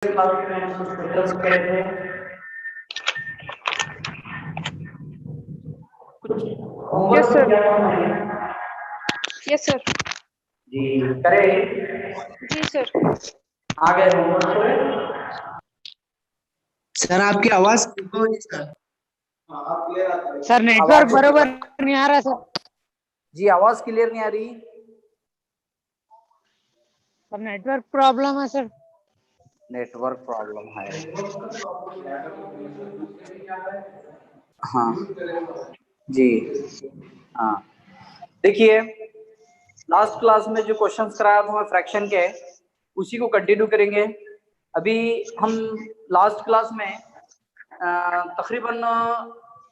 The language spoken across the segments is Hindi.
क्लास में मैंने कुछ क्वेश्चंस करे थे, कुछ होमवर्क यस सर। किया था हमने। Yes sir. जी करे। जी सर। आ गए होमवर्क पूरे? सर आपकी आवाज सर। सर नेटवर्क आवाज बरोबर नहीं आ रहा सर। जी आवाज क्लियर नहीं आ रही। सर नेटवर्क प्रॉब्लम है सर। नेटवर्क प्रॉब्लम है। हाँ जी हाँ, देखिए लास्ट क्लास में जो क्वेश्चंस कराया था मैं फ्रैक्शन के, उसी को कंटिन्यू करेंगे। अभी हम लास्ट क्लास में तकरीबन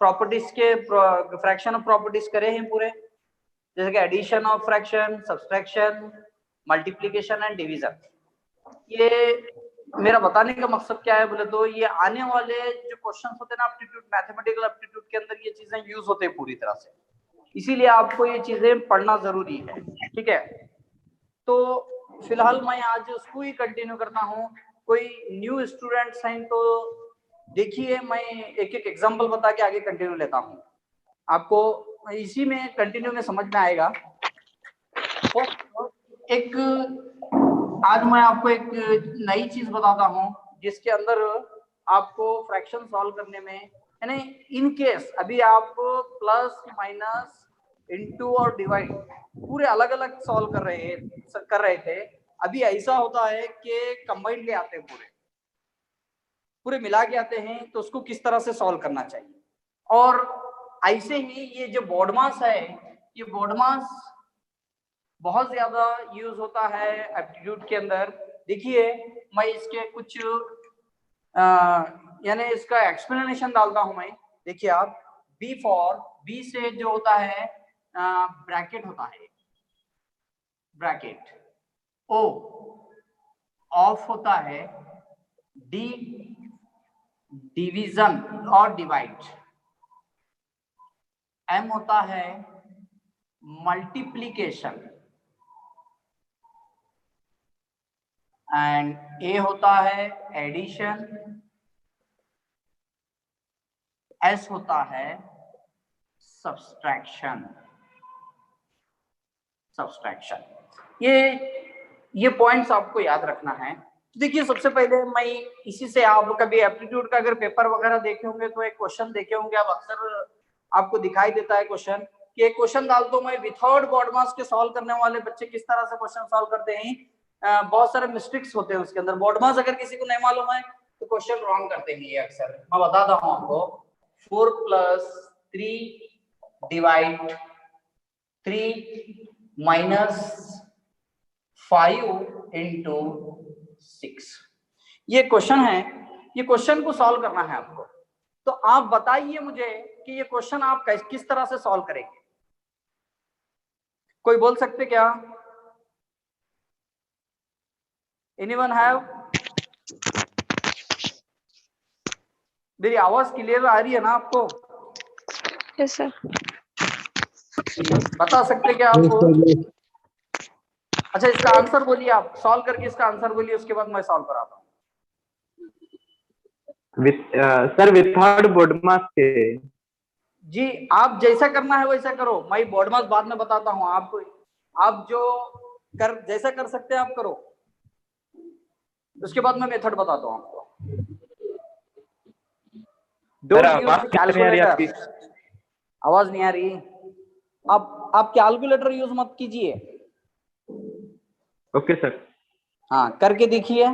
प्रॉपर्टीज के फ्रैक्शन ऑफ प्रॉपर्टीज करे हैं पूरे, जैसे कि addition of fraction, subtraction, multiplication and division. ये मेरा बताने का मकसद क्या है बोले तो, ये आने वाले जो क्वेश्चंस होते हैं ना एप्टीट्यूड, मैथमेटिकल एप्टीट्यूड के अंदर ये चीजें यूज होते हैं पूरी तरह से, इसीलिए आपको ये चीजें पढ़ना जरूरी है। ठीक है, तो फिलहाल मैं आज उसको ही कंटिन्यू करता हूँ। कोई न्यू स्टूडेंट्स हैं तो देखिए, मैं एक एक एग्जांपल बता के आगे कंटिन्यू लेता हूँ, आपको इसी में कंटिन्यू में समझ में आएगा। एक आज मैं आपको एक नई चीज बताता हूँ जिसके अंदर आपको फ्रैक्शन सॉल्व करने में, यानी इन केस अभी आप प्लस माइनस इनटू और डिवाइड पूरे अलग अलग सॉल्व कर रहे थे, अभी ऐसा होता है कि कंबाइंड ले आते हैं, पूरे मिला के आते हैं, तो उसको किस तरह से सॉल्व करना चाहिए। और ऐसे ही ये जो बॉडमास है, ये बॉडमास बहुत ज्यादा यूज होता है एप्टीट्यूड के अंदर। देखिए मैं इसके कुछ यानी इसका एक्सप्लेनेशन डालता हूं मैं। देखिए आप, बी फॉर, बी से जो होता है ब्रैकेट होता है, ब्रैकेट। ओ ऑफ होता है, डी डिवीजन और डिवाइड, एम होता है मल्टीप्लिकेशन, एंड ए होता है एडिशन, एस होता है सब्सट्रैक्शन। ये पॉइंट्स आपको याद रखना है। तो देखिए सबसे पहले मैं इसी से, आप कभी एप्टीट्यूड का अगर पेपर वगैरह देखे होंगे तो एक क्वेश्चन देखे होंगे आप, अक्सर आपको दिखाई देता है क्वेश्चन कि एक क्वेश्चन डाल दो मैं, विथआउट बॉडमास के सॉल्व करने वाले बच्चे किस तरह से क्वेश्चन सॉल्व करते हैं। बहुत सारे मिस्टेक्स होते हैं उसके अंदर। बॉडमास अगर किसी को नहीं मालूम है तो क्वेश्चन रॉन्ग करते हैं ये अक्सर। मैं बताता हूँ आपको, 4 + 3 डिवाइड 3 माइनस 5 into 6, ये क्वेश्चन है। ये क्वेश्चन को सॉल्व करना है आपको, तो आप बताइए मुझे कि ये क्वेश्चन आप किस तरह से सॉल्व करेंगे। कोई बोल सकते क्या? Anyone have? मेरी आवाज क्लियर आ रही है ना आपको? Yes sir. बता सकते क्या आपको? अच्छा इसका आंसर बोलिए, आप सॉल्व करके इसका आंसर बोलिए, उसके बाद मैं सॉल्व कराता हूँ। सर विथआउट बॉडमास के। जी आप जैसा करना है वैसा करो, मैं बॉडमास बाद में बताता हूँ आपको। आप जो जैसा कर सकते हैं आप करो, उसके बाद मैं मेथड बताता हूँ आपको। Don't use calculator. आवाज नहीं आ रही? आप कैलकुलेटर यूज मत कीजिए। Okay sir. हाँ करके देखिए।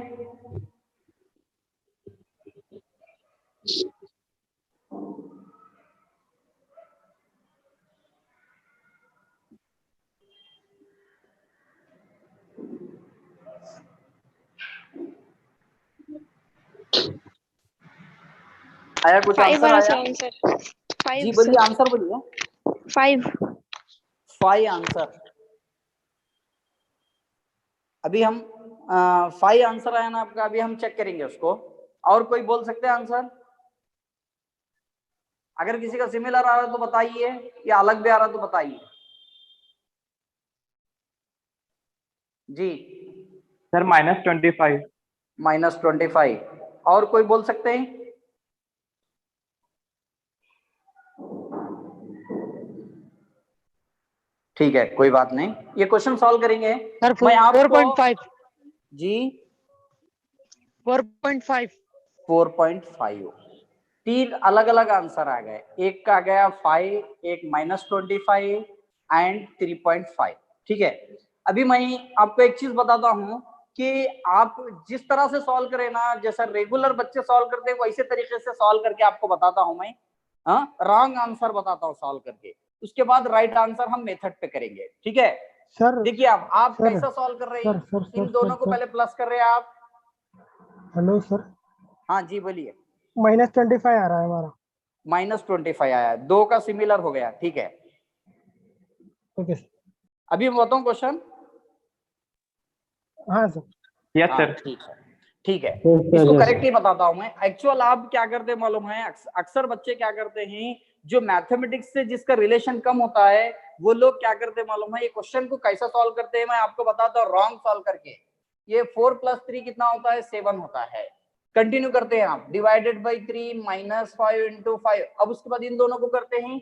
आया कुछ आंसर आया? जी बोलिए, आंसर बोलिए। 5 आंसर। अभी हम 5 आंसर आया ना आपका, अभी हम चेक करेंगे उसको। और कोई बोल सकते हैं आंसर? अगर किसी का सिमिलर आ रहा है तो बताइए, या अलग भी आ रहा है तो बताइए। जी सर -25। -25। और कोई बोल सकते हैं? ठीक है, कोई बात नहीं, ये क्वेश्चन सॉल्व करेंगे। सर मैं आपको 4.5 जी 4.5 4.5 तीन अलग अलग आंसर आ गए, एक का गया 5, एक -25 एंड 3.5। ठीक है, अभी मैं आपको एक चीज बताता हूं कि आप जिस तरह से सॉल्व करें ना, जैसा रेगुलर बच्चे सॉल्व करते हैं वैसे तरीके से सॉल्व करके आपको बताता हूं मैं। रॉन्ग आंसर बताता हूं सॉल्व करके, उसके बाद राइट आंसर हम मेथड पे करेंगे। ठीक है सर देखिए, आप सर कैसा सॉल्व कर रहे हैं? सर इन दोनों को पहले प्लस कर रहे हैं आप। हेलो सर, हाँ जी बोलिए। -25 आ रहा है हमारा। -25 आया, दो का सिमिलर हो गया। ठीक है, ओके सर। अभी मैं बताऊं क्वेश्चन। हाँ सर। यस हाँ सर। ठीक है, ठीक है, Yes, sir, इसको yes, करेक्टली बताता हूं मैं। एक्चुअल आप क्या करते हैं मालूम है, अक्सर बच्चे क्या करते हैं, जो मैथमेटिक्स से जिसका रिलेशन कम होता है वो लोग क्या करते हैं मालूम है, ये क्वेश्चन को कैसा सॉल्व करते हैं मैं आपको बताता हूँ रॉन्ग सॉल्व करके। ये 4 + 3 कितना होता है? 7 होता है। कंटिन्यू करते हैं आप, डिवाइडेड बाई 3 -5 × 5। अब उसके बाद इन दोनों को करते हैं,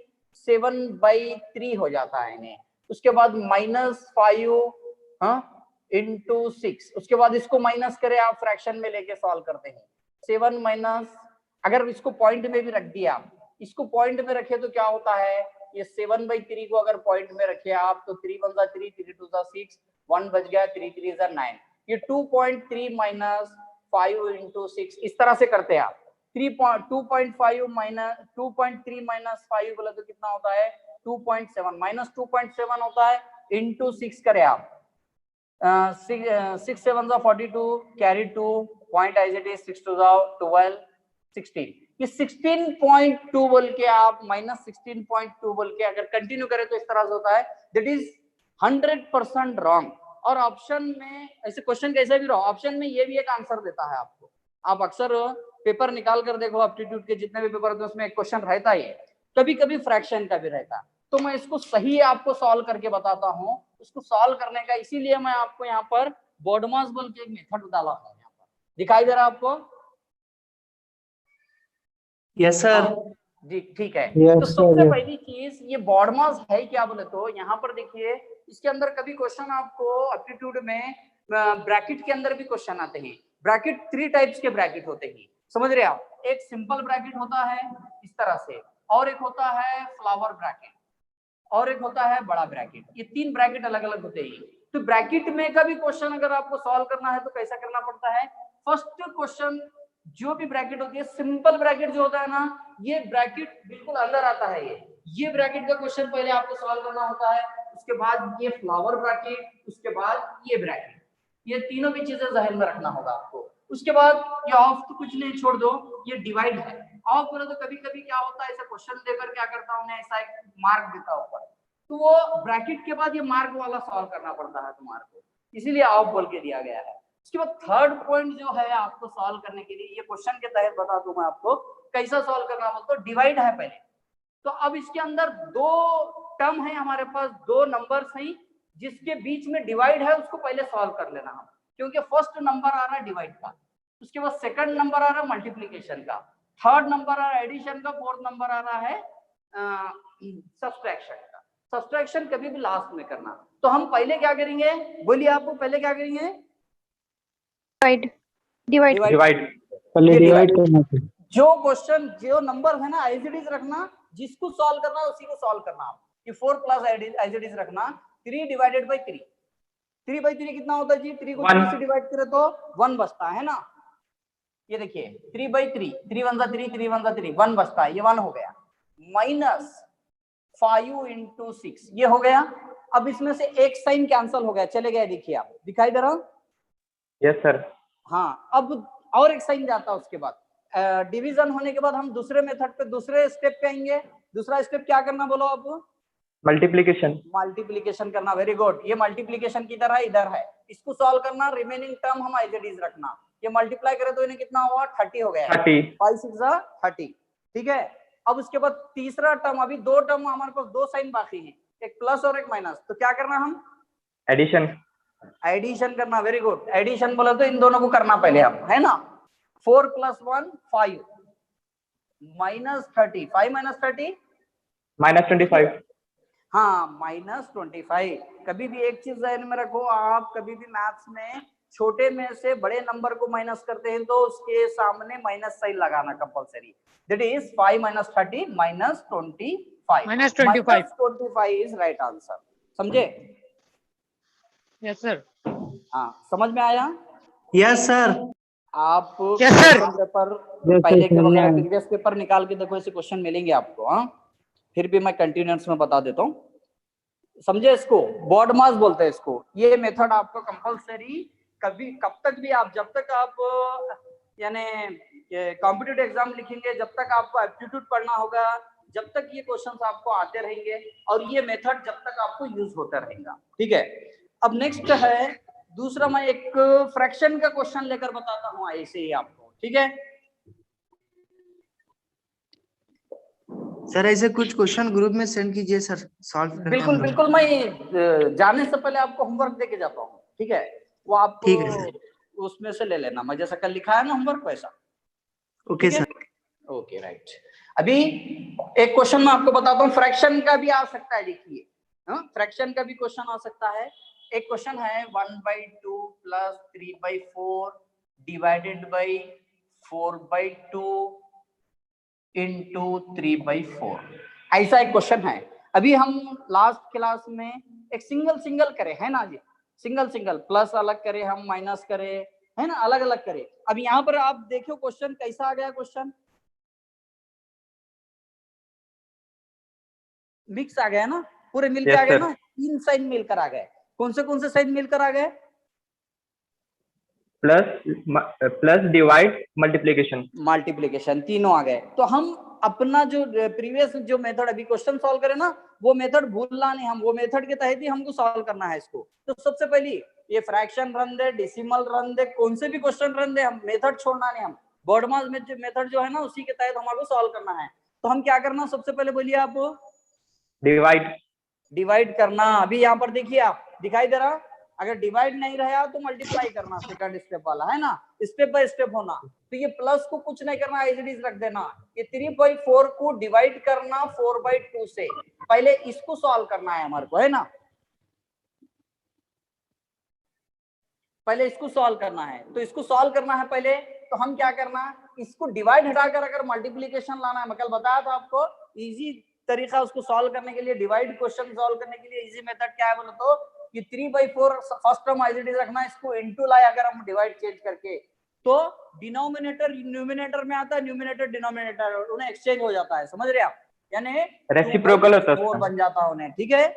7/3 हो जाता है इन्हें। उसके बाद -5 × 6, उसके बाद इसको माइनस करें आप, फ्रैक्शन में लेके सॉल्व करते हैं। 7 माइनस, अगर इसको पॉइंट में भी रख दिया आप, इसको पॉइंट में रखे तो क्या होता है, ये 7/3 को अगर पॉइंट में रखे आप तो 3 × 1 = 3, 3 × 2 = 6, 1 बच गया, 3 × 3 = 9। ये 2.3 - 5 × 6 इस तरह से करते हैं आप। 2.3 - 5 बोले तो कितना होता है? 2.7 -2.7 होता है, इंटू 6 करें आप। 6 7 = 42, carry 2 point as it is, 6 2 = 12, 16। ये 16.2 बोल के आप -16.2 बोल के अगर कंटिन्यू करें तो इस तरह से होता है। That is 100% wrong. और ऑप्शन में ऐसे क्वेश्चन कैसे भी रहो, ऑप्शन में ये भी एक आंसर देता है आपको। आप अक्सर पेपर निकाल कर देखो, एप्टीट्यूड के जितने भी पेपर होते हैं उसमें एक क्वेश्चन रहता ही है, कभी कभी फ्रैक्शन का भी रहता है। तो मैं इसको सही आपको सॉल्व करके बताता हूँ। उसको सॉल्व करने का इसीलिए मैं आपको यहाँ पर बोडमास बोल के एक मेथड डाला हूँ। यहाँ पर दिखाई दे रहा है आपको? yes sir, जी ठीक है। Yes, तो sir, सबसे yes. पहली चीज, ये बोडमास है क्या बोले तो यहाँ पर देखिए, इसके अंदर कभी क्वेश्चन आपको एप्टीट्यूड में ब्रैकेट के अंदर भी क्वेश्चन आते हैं। ब्रैकेट 3 टाइप्स के ब्रैकेट होते हैं, समझ रहे आप? एक सिंपल ब्रैकेट होता है इस तरह से, और एक होता है फ्लावर ब्रैकेट, और एक होता है बड़ा ब्रैकेट। ये 3 ब्रैकेट अलग अलग होते हैं। तो ब्रैकेट में का भी क्वेश्चन अगर आपको सॉल्व करना है तो कैसा करना पड़ता है? फर्स्ट क्वेश्चन जो भी ब्रैकेट होती है, सिंपल ब्रैकेट जो होता है ना, ये ब्रैकेट बिल्कुल अंदर आता है। ये ब्रैकेट का क्वेश्चन पहले आपको सॉल्व करना होता है, उसके बाद ये फ्लावर ब्रैकेट, उसके बाद ये ब्रैकेट। ये तीनों भी चीजें जहन में रखना होगा आपको। उसके बाद ये ऑफ तो कुछ नहीं, छोड़ दो, ये डिवाइड है। ऑफ बोलो तो कभी कभी क्या होता है, ऐसा क्वेश्चन देकर क्या करता हूं, ऐसा एक मार्क देता ऊपर, तो वो ब्रैकेट के बाद ये मार्क वाला सॉल्व करना पड़ता है तुम्हारे को, इसीलिए ऑफ बोल के दिया गया है। उसके बाद थर्ड पॉइंट जो है आपको सॉल्व करने के लिए, ये क्वेश्चन के तहत बता दूं मैं आपको कैसा सॉल्व करना हो। तो डिवाइड है पहले, तो अब इसके अंदर 2 टर्म है हमारे पास, 2 नंबर्स हैं जिसके बीच में डिवाइड है, उसको पहले सॉल्व कर लेना हम, क्योंकि फर्स्ट नंबर आ रहा है डिवाइड का, उसके बाद सेकंड नंबर आ रहा है मल्टीप्लीकेशन का, थर्ड नंबर आ रहा है एडिशन का, फोर्थ नंबर आ रहा है सब्सट्रैक्शन का। सब्सट्रैक्शन कभी भी लास्ट में करना। तो हम पहले क्या करेंगे, बोलिए आपको पहले क्या करेंगे? Divide divide. पहले ये डिवाइड करना है। जो क्वेश्चन जो नंबर है ना एज इट इज रखना, जिसको सॉल्व करना उसी को सॉल्व करना। आप ये 4 प्लस एज इट इज रखना, 3 डिवाइडेड बाई 3। 3/3 कितना होता है जी? 3 को 3 से डिवाइड करे तो 1 बचता है ना। ये देखिए 3/3, 3 1 = 3, 3 1 = 3, 1 बचता है, ये 1 हो गया। -5 × 6 ये हो गया। अब इसमें से एक साइन कैंसिल हो गया, चले गया, देखिए आप दिखाई दे रहा? Yes sir. हाँ, अब और एक साइन जाता है। उसके बाद डिवीजन होने के बाद हम दूसरे मेथड पे, दूसरे स्टेप पे आएंगे। दूसरा स्टेप क्या करना बोलो आप? मल्टीप्लीकेशन। मल्टीप्लीकेशन करना, वेरी गुड। ये मल्टीप्लीकेशन की तरह इधर है, इसको सॉल्व करना, रिमेनिंग टर्म हम एज इट इज रखना। ये मल्टीप्लाई करें तो इन्हें कितना हुआ? 30 हो गया। 30। 5 6 = 30, ठीक है। अब उसके बाद तीसरा टर्म, अभी 2 टर्म हमारे पास, 2 साइन बाकी है, एक प्लस और एक माइनस, तो क्या करना हम? एडिशन। एडिशन करना, वेरी गुड। एडिशन बोला तो इन दोनों को करना पहले हम, है ना। 4 + 1 5 -30, 5 - 30 -25। हाँ -25। कभी भी एक चीज ध्यान में रखो, आप कभी भी मैथ्स में छोटे में से बड़े नंबर को माइनस करते हैं तो उसके सामने माइनस साइन लगाना compulsory. That is 5 - 30 -25। -25 is right answer. समझे? Yes sir. हाँ, समझ में आया? Yes sir. आप Yes, sir. Question paper Yes, पहले sir, के समझ में वगैरह आया। प्रीवियस पेपर निकाल के देखो, ऐसे क्वेश्चन मिलेंगे आपको। हाँ, फिर भी मैं कंटिन्यूअस में बता देता हूँ, समझे? इसको बोर्ड मास बोलते हैं इसको। ये मेथड आपको कंपलसरी कभी कब तक भी आप, जब तक आप यानी कॉम्पिटिटिव एग्जाम लिखेंगे, जब तक आपको एप्टीट्यूड पढ़ना होगा, जब तक ये क्वेश्चंस आपको आते रहेंगे और ये मेथड जब तक आपको यूज होता रहेगा। ठीक है। अब नेक्स्ट है दूसरा, मैं एक फ्रैक्शन का क्वेश्चन लेकर बताता हूँ ऐसे ही आपको। ठीक है सर ऐसे कुछ क्वेश्चन ग्रुप में सेंड कीजिए सर, सॉल्व करते हैं बिल्कुल हम लोग। बिल्कुल। मैं जाने से पहले आपको होमवर्क देके जाता हूँ। ठीक है, वो आप ठीक है सर। उसमें से ले लेना, मैं जैसा कल लिखा है ना होमवर्क वैसा। ओके ठीक है, सर। Okay right. अभी एक क्वेश्चन मैं आपको बताता हूँ, फ्रैक्शन का भी आ सकता है। देखिए, फ्रैक्शन का भी क्वेश्चन आ सकता है। एक क्वेश्चन है 1/2 + 3/4 डिवाइडेड बाई 4/2 इंटू 3/4। ऐसा एक क्वेश्चन है। अभी हम लास्ट क्लास में एक सिंगल करे, है ना जी, सिंगल प्लस अलग करे, हम माइनस करे, है ना, अलग अलग करे। अब यहाँ पर आप देखो क्वेश्चन कैसा आ गया। क्वेश्चन मिक्स आ गया ना, पूरे मिलकर आ Yes, गए sir. ना, 3 साइन मिलकर आ गए। कौन से साइन मिलकर आ गए? Plus divide multiplication. मल्टीप्लिकेशन, तीनों आ गए। तो हम अपना जो प्रीवियस जो मेथड अभी क्वेश्चन सॉल्व करें ना, वो मेथड भूलना नहीं, हम वो मेथड के तहत ही हमको सॉल्व करना है इसको। तो सबसे पहली ये फ्रैक्शन रन दे, डेसिमल रन दे, कौन से भी क्वेश्चन रन दे, हम मेथड छोड़ना नहीं। हम बोर्ड मास में जो मेथड जो है ना, उसी के तहत हमारे सॉल्व करना है। तो हम क्या करना, सबसे पहले बोलिए आप, डिवाइड करना। अभी यहाँ पर देखिए, आप दिखाई दे रहा, अगर डिवाइड नहीं रहा तो मल्टीप्लाई करना, सेकंड स्टेप वाला, है ना, स्टेप बाय स्टेप होना। तो ये प्लस को कुछ नहीं करना, एज इट इज रख देना। ये 3/4 को डिवाइड करना 4/2 से, पहले इसको सॉल्व करना है हमारे को, है ना, पहले इसको सॉल्व करना है। तो इसको सॉल्व करना है पहले, तो हम क्या करना, इसको डिवाइड हटाकर अगर मल्टीप्लीकेशन लाना है, मैं कल बताया था आपको इजी तरीका उसको सॉल्व करने के लिए, डिवाइड क्वेश्चन सॉल्व करने के लिए इजी मेथड क्या है बोलो तो, ये 3/4 first term as it is रखना, इसको इनटू लाए अगर हम डिवाइड चेंज करके, तो डिनोमिनेटर न्यूमिनेटर में आता है, न्यूमिनेटर डिनोमिनेटर उन्हें एक्सचेंज हो जाता है। समझ रहे आप? यानी रेसिप्रोकल होता है और बन जाता है उन्हें। ठीक है,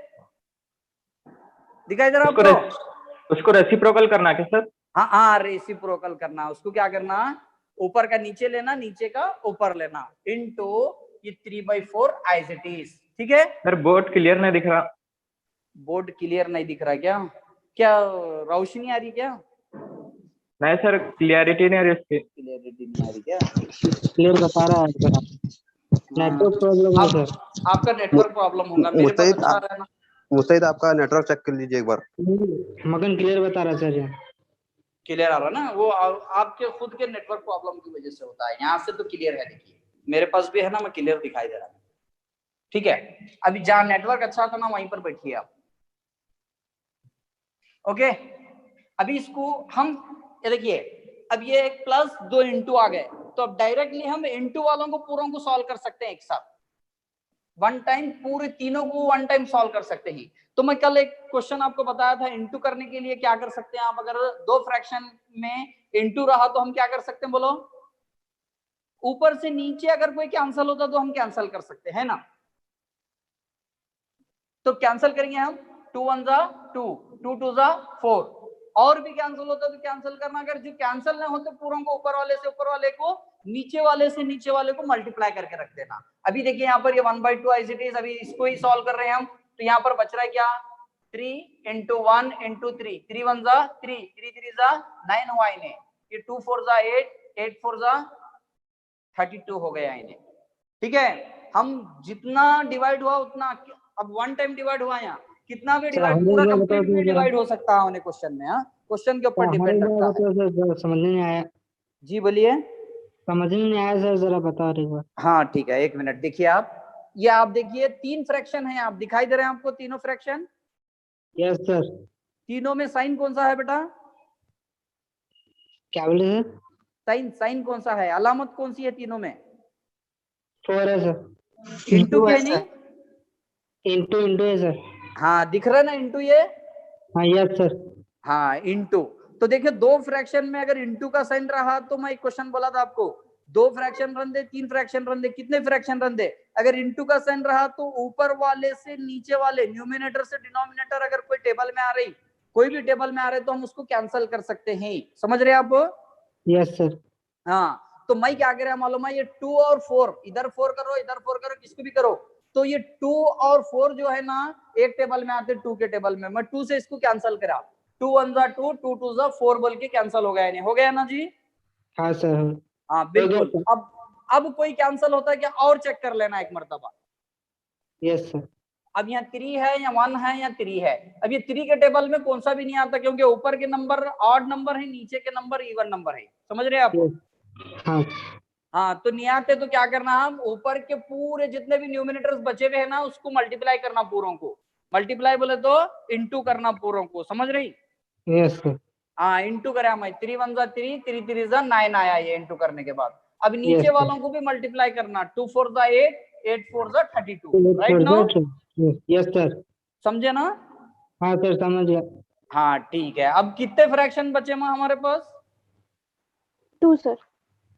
दिखाई दे रहा उसको आपको? उसको रेसिप्रोकल करना है क्या सर? हाँ हाँ, रेसिप्रोकल करना। उसको क्या करना, ऊपर का नीचे लेना, नीचे का ऊपर लेना, इनटू ये 3/4 एज इट इज। ठीक है, सर बोर्ड क्लियर नहीं दिख रहा। बोर्ड क्लियर नहीं दिख रहा क्या? क्या रोशनी आ रही क्या? नहीं सर, क्लियरिटी नहीं आ रही उसकी। क्लियरिटी नहीं आ रही क्या? क्लियर बता रहा है सर, नेटवर्क प्रॉब्लम है सर। आपका नेटवर्क प्रॉब्लम होगा, मेरे पास मुस्तैद अच्छा आ रहा है ना। मुस्तैद आपका नेटवर्क चेक कर लीजिए एक बार। मगन क्लियर बता रहा सर जी। क्लियर आ रहा ना, वो आपके खुद के नेटवर्क प्रॉब्लम की वजह से होता है। यहाँ से तो क्लियर है, देखिए मेरे पास भी है ना, मैं क्लियर दिखाई दे रहा है। ठीक है, अभी जहाँ नेटवर्क अच्छा था ना, वहीं पर बैठिए आप। ओके, अभी इसको हम ये देखिए, अब ये एक प्लस 2 इंटू आ गए, तो अब डायरेक्टली हम इंटू वालों को पूरों को सॉल्व कर सकते हैं एक साथ, वन टाइम, पूरे तीनों को वन टाइम सॉल्व कर सकते हैं। तो मैं कल एक क्वेश्चन आपको बताया था, इंटू करने के लिए क्या कर सकते हैं आप, अगर दो फ्रैक्शन में इंटू रहा तो हम क्या कर सकते हैं बोलो, ऊपर से नीचे अगर कोई कैंसिल होता तो हम कैंसिल कर सकते हैं ना। तो कैंसिल करेंगे हम, 2 1 जा 2, 2 2 जा 4, और भी कैंसिल होता तो कैंसिल करना। अगर जो कैंसिल ना हो तो पूरों को ऊपर वाले से ऊपर वाले को, नीचे वाले से नीचे वाले को मल्टीप्लाई करके रख देना। अभी देखिए यहाँ पर ये 1/2 एज इट इज, अभी इसको ही सॉल्व कर रहे हैं हम। तो यहाँ पर बच रहा है क्या, 3 × 1 × 3, 3 1 जा 3, 3 3 जा 9 हुआ इन्हें, ये 2 4 जा 8, 8 4 जा 32 हो गया इन्हें। ठीक है, हम जितना डिवाइड हुआ उतना, अब वन टाइम डिवाइड हुआ यहाँ, कितना भी सर, डिवाइड, हर पूरा एक बार कंप्लीट बताओ तो में जरा। डिवाइड हो सकता है क्वेश्चन में। हाँ, क्वेश्चन के ऊपर सर, हर डिपेंड एक बार करता है। बताओ सर, समझ में नहीं आया। जी बोलिए। समझ में नहीं आया सर, जरा बताओ एक बार। हाँ ठीक है, एक मिनट। देखिए आप देखिए 3 फ्रैक्शन है, आप दिखाई दे रहे हैं आपको तीनों फ्रैक्शन? Yes sir. तीनों में साइन कौन सा है बेटा? क्या बोले सर? साइन कौन सा है, अलामत कौन सी है तीनों में? 4 है सर। इंटू Into क्या है नहीं? सर। इंटू है सर। हाँ दिख रहा है ना इंटू ये? हाँ यस सर। हाँ इंटू। तो देखिए 2 फ्रैक्शन में अगर इंटू का साइन रहा तो मैं एक क्वेश्चन बोला था आपको, 2 फ्रैक्शन रन दे, 3 फ्रैक्शन रन दे, कितने फ्रैक्शन रन दे? अगर इंटू का साइन रहा तो ऊपर वाले से नीचे वाले, न्यूमिनेटर से डिनोमिनेटर अगर कोई टेबल में आ रही, कोई भी टेबल में आ रहे तो हम उसको कैंसिल कर सकते हैं। समझ रहे हैं आप? Yes sir. हाँ, तो मैं क्या कह रहा मालूम है, ये 2 और 4, इधर 4 करो, इधर 4 करो, किसको भी करो, तो ये 2 और 4 जो है ना एक टेबल में आते, 2 के टेबल में, मैं 2 से इसको कैंसिल करा, 2 1 जा 2, 2 2 जा 4 बोल के कैंसिल हो गया, नहीं हो गया ना जी? हाँ सर। हाँ हो गया बिल्कुल। सर। अब कोई कैंसिल होता है क्या, और चेक कर लेना एक मर्तबा। Yes sir. अब यहाँ 3 है या 1 है या 3 है, अब ये 3 के टेबल में कौन सा भी नहीं आता, क्योंकि ऊपर के नंबर ऑड नंबर है, नीचे के नंबर इवन नंबर है। समझ रहे हैं आप? हाँ। हाँ, तो नहीं आते तो क्या करना, हम ऊपर के पूरे जितने भी न्यूमिनेटर्स बचे हुए हैं ना उसको मल्टीप्लाई करना पूरों को, मल्टीप्लाई बोले तो इंटू करना पूरों को। समझ रही? Yes sir. हाँ इंटू करा मैं, 3 1 जा 3, 3 3 जा 9 आया ये इंटू करने के बाद। अब नीचे यस वालों को भी मल्टीप्लाई करना, 2 4 जा 8, 8 4 जा 32, राइट नो? Yes sir. समझे ना? हाँ सर, समझ गया। हाँ ठीक है। अब कितने फ्रैक्शन बचे मां हमारे पास? 2 सर।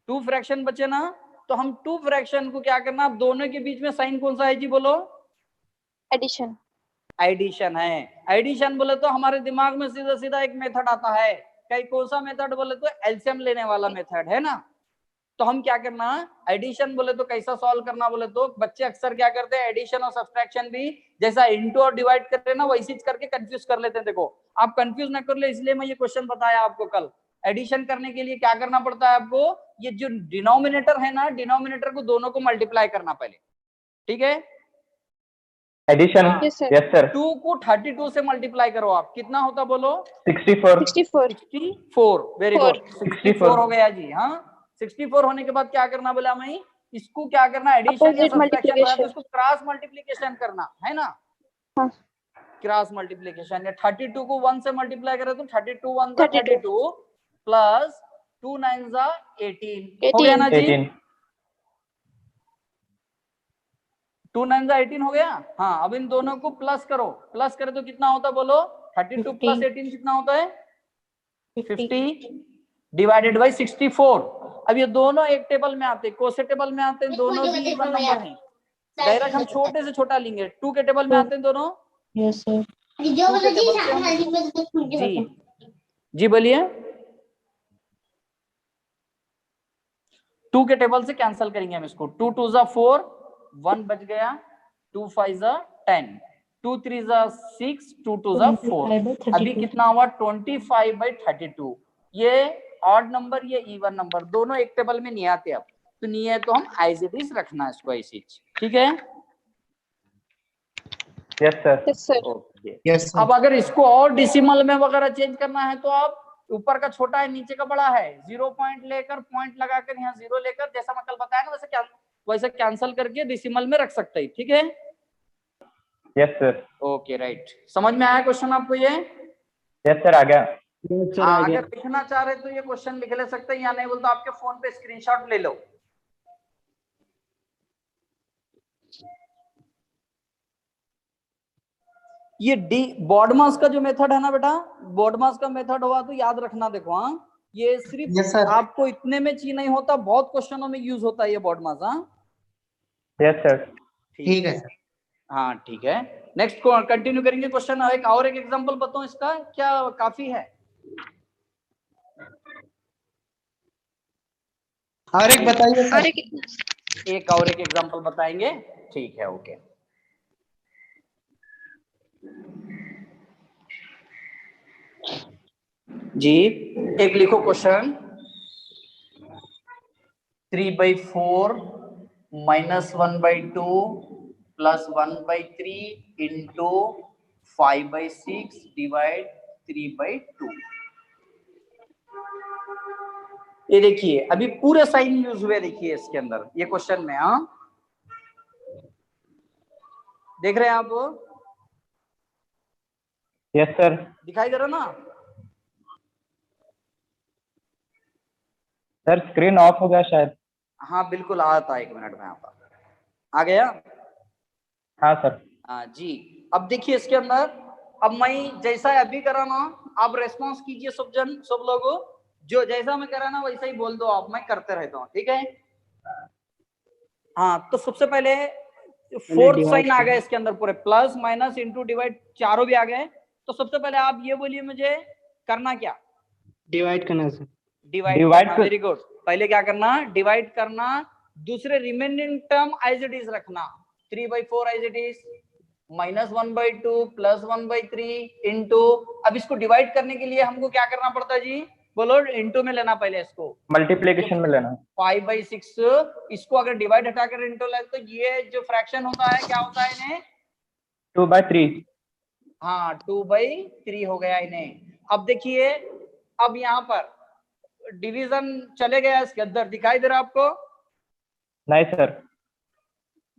2 फ्रैक्शन बचे ना, तो हम 2 फ्रैक्शन को क्या करना, अब दोनों के बीच में साइन कौन सा है जी बोलो? एडिशन। एडिशन है। एडिशन बोले तो हमारे दिमाग में सीधा सीधा एक मेथड आता है, कई कौन सा मेथड बोले तो एलसीएम लेने वाला मेथड है ना। तो हम क्या करना, एडिशन बोले तो कैसा सॉल्व करना बोले तो बच्चे अक्सर क्या करते हैं, एडिशन और सब्सट्रैक्शन भी जैसा इनटू और डिवाइड कर रहे ना वैसे ही करके कंफ्यूज कर लेते हैं। देखो आप कंफ्यूज ना कर ले, इसलिए मैं ये क्वेश्चन बताया आपको कल। एडिशन करने के लिए क्या करना पड़ता है आपको, ये जो डिनोमिनेटर है ना, डिनोमिनेटर को दोनों को मल्टीप्लाई करना पहले, ठीक है? एडिशन। हाँ। Yes sir. Yes sir. 2 को 32 से मल्टीप्लाई करो आप, कितना होता बोलो? 64। 64। 64, वेरी गुड, 64 64 हो गया जी। हाँ 64 होने के बाद क्या करना बोला मैं, इसको क्या करना, एडिशन या अपोजिट सब्ट्रैक्शन रहा तो मल्टीप्लिकेशन। इसको क्रॉस मल्टीप्लिकेशन करना है ना। हाँ। क्रॉस मल्टीप्लिकेशन, या 32 को 1 से मल्टीप्लाई करे तो 32 1 जा 32 32 प्लस 2 9 जा 18 हो गया ना जी? 18। 2 9 जा 18 हो गया। हाँ अब इन दोनों को प्लस करो, प्लस करे तो कितना होता बोलो? 32 प्लस 18 कितना होता है? 50 डिवाइडेड बाई 64। अब ये दोनों एक टेबल में आते, कौन से टेबल में आते हैं? दोनों भी इवन नंबर हैं। डायरेक्ट हम छोटे से छोटा लेंगे, 2 के टेबल में आते हैं दोनों। Yes sir. जी जी बोलिए। 2 के टेबल से कैंसिल करेंगे हम इसको, 2 2 जा 4, 1 बच गया, 2 5 जा 10, 2 3 जा 6, 2 2 जा 4, अभी कितना हुआ 25/32। ये ऑड नंबर, ये इवन नंबर, दोनों एक टेबल में नहीं आते। अब तो नहीं है तो हम एज इट इज रखना इसको ऐसे, ठीक है? Yes sir. Yes sir. Okay. Yes sir. अब अगर इसको और डिसिमल में वगैरह चेंज करना है तो आप ऊपर का छोटा है नीचे का बड़ा है, 0 पॉइंट लेकर पॉइंट लगाकर यहाँ 0 लेकर, जैसा मैं कल बताया ना वैसे कैंसिल करके डिसिमल में रख सकते हैं, ठीक है? Yes sir. Okay right. समझ में आया क्वेश्चन आपको ये? यस सर, आ गया। यस सर, आ गया। अगर लिखना चाह रहे तो ये क्वेश्चन लिख ले सकते हैं, या नहीं बोलते तो आपके फोन पे स्क्रीनशॉट ले लो। ये डी बॉडमास का जो मेथड है ना बेटा, बॉडमास का मेथड हुआ तो याद रखना। देखो हाँ, ये सिर्फ यस सर। आपको इतने में चाहिए नहीं होता, बहुत क्वेश्चनों में यूज होता है ये बॉडमास। हाँ यस सर। ठीक है सर। हाँ ठीक है। नेक्स्ट को कंटिन्यू करेंगे क्वेश्चन। एक और एक एग्जांपल बताऊं इसका, क्या काफी है? और एक बताइए सर। अरे कितना? एक और एक एग्जांपल बताएंगे, ठीक है? ओके जी। एक लिखो क्वेश्चन, 3/4 -1/2 +1/3 इंटू 5/6 डिवाइड 3/2। ये देखिए अभी पूरे साइन यूज हुए, देखिए इसके अंदर ये क्वेश्चन में। हाँ देख रहे हैं आप? Yes sir. दिखाई दे रहा ना? सर स्क्रीन ऑफ हो गया शायद। हाँ बिल्कुल आ था, 1 मिनट में यहाँ पर आ गया। हाँ सर। हाँ जी। अब देखिए इसके अंदर, अब मैं जैसा अभी करा ना, आप रेस्पॉन्स कीजिए सब जन, सब लोगों, जो जैसा मैं करा ना वैसा ही बोल दो आप, मैं करते रहता हूँ, ठीक है? हाँ तो सबसे पहले फोर्थ साइन आ गया इसके अंदर, पूरे प्लस माइनस इंटू डिवाइड चारों भी आ गए। तो सबसे पहले आप ये बोलिए मुझे करना क्या? डिवाइड करना सर। डिवाइड करना। Very good. पहले क्या करना? डिवाइड करना। दूसरे remaining term as it is रखना, 3/4 as it is, -1/2 plus 1/3 into, अब इसको डिवाइड करने के लिए हमको क्या करना पड़ता है जी? बोलो, इंटू में लेना पहले इसको, मल्टीप्लिकेशन में लेना। 5/6 इसको अगर डिवाइड हटाकर इंटू ले तो ये जो फ्रैक्शन होता है क्या होता है इन्हें? 2/3। हाँ 2/3 हो गया इन्हें। अब देखिए, अब यहाँ पर डिवीजन चले गया इसके अंदर, दिखाई दे रहा आपको? नहीं सर।